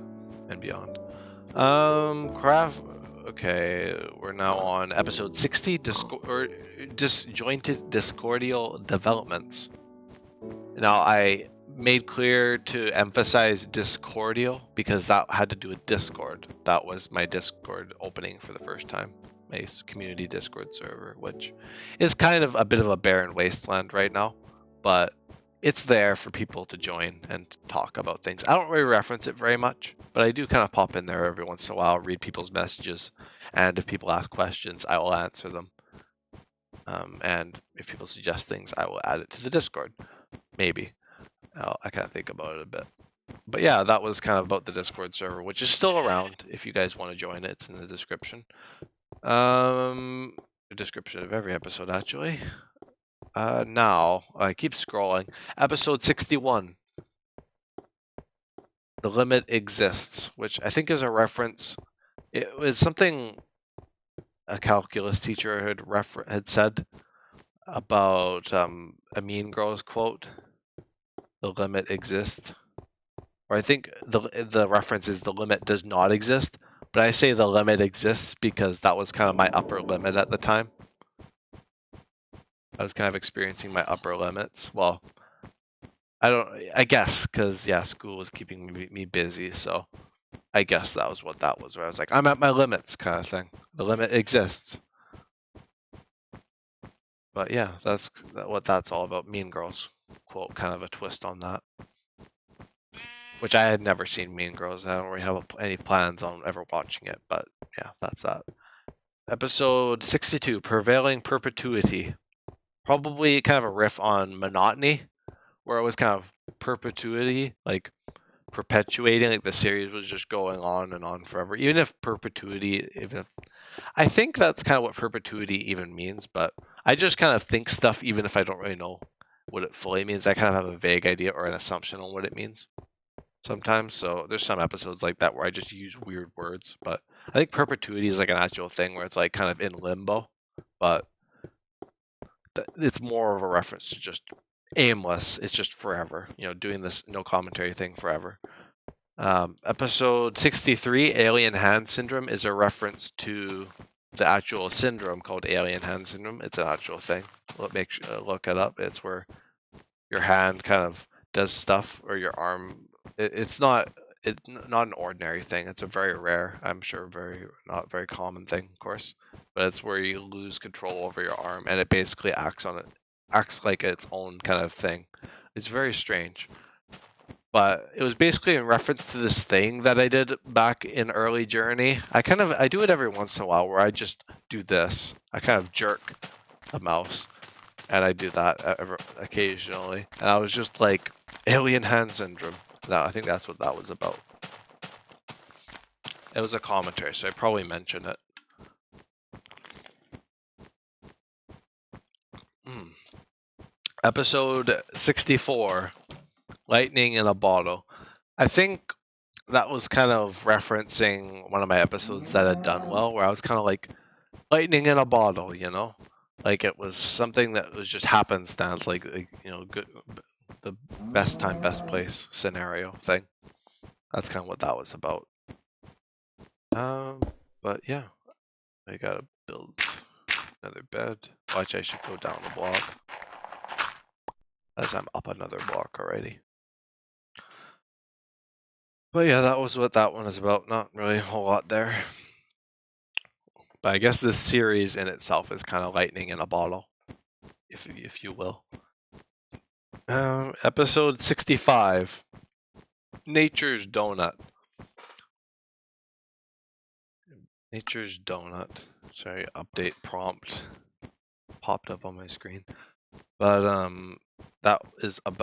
Okay, we're now on episode 60, Disjointed Discordial Developments. Now, I made clear to emphasize Discordial because that had to do with Discord. That was my Discord opening for the first time. My community Discord server, which is kind of a bit of a barren wasteland right now, but it's there for people to join and talk about things. I don't really reference it very much, but I do kind of pop in there every once in a while, read people's messages, and if people ask questions, I will answer them. And if people suggest things, I will add it to the Discord. Maybe. I kind of think about it a bit. But yeah, that was kind of about the Discord server, which is still around. If you guys want to join it, it's in the description. The description of every episode, actually. Now, I keep scrolling. Episode 61. The Limit Exists, which I think is a reference. It was something a calculus teacher had said about a Mean Girls quote. The limit exists. Or I think the reference is the limit does not exist. But I say the limit exists because that was kind of my upper limit at the time. I was kind of experiencing my upper limits. Well, I guess, because, yeah, school was keeping me busy, so I guess that was what that was, where I was like, I'm at my limits kind of thing. The limit exists. But yeah, that's what that's all about. Mean Girls quote, kind of a twist on that. Which I had never seen Mean Girls. I don't really have any plans on ever watching it, but yeah, that's that. Episode 62, Prevailing Perpetuity. Probably kind of a riff on Monotony, where it was kind of perpetuity, like perpetuating, like the series was just going on and on forever. Even if perpetuity, I think that's kind of what perpetuity even means, but I just kind of think stuff even if I don't really know what it fully means. I kind of have a vague idea or an assumption on what it means sometimes. So there's some episodes like that where I just use weird words, but I think perpetuity is like an actual thing where it's like kind of in limbo, but it's more of a reference to just aimless. It's just forever, doing this no commentary thing forever. Episode 63, Alien Hand Syndrome, is a reference to the actual syndrome called Alien Hand Syndrome. It's an actual thing. Look it up. It's where your hand kind of does stuff, or your arm. It's not an ordinary thing. It's a very rare, I'm sure, not very common thing, of course. But it's where you lose control over your arm, and it basically acts like its own kind of thing. It's very strange. But it was basically in reference to this thing that I did back in early Journey. I do it every once in a while where I just do this. I kind of jerk the mouse, and I do that occasionally. And I was just like, Alien Hand Syndrome. No, I think that's what that was about. It was a commentary, so I probably mentioned it. Episode 64, Lightning in a Bottle. I think that was kind of referencing one of my episodes that had done well, where I was kind of like, lightning in a bottle, like it was something that was just happenstance, like good, the best time, best place scenario thing. That's kind of what that was about. But yeah, I gotta build another bed. Watch, I should go down a block, as I'm up another block already. But yeah, that was what that one is about. Not really a whole lot there. But I guess this series in itself is kind of lightning in a bottle, if you will. Episode 65, Nature's Donut. Nature's Donut. Sorry, update prompt popped up on my screen. But that is about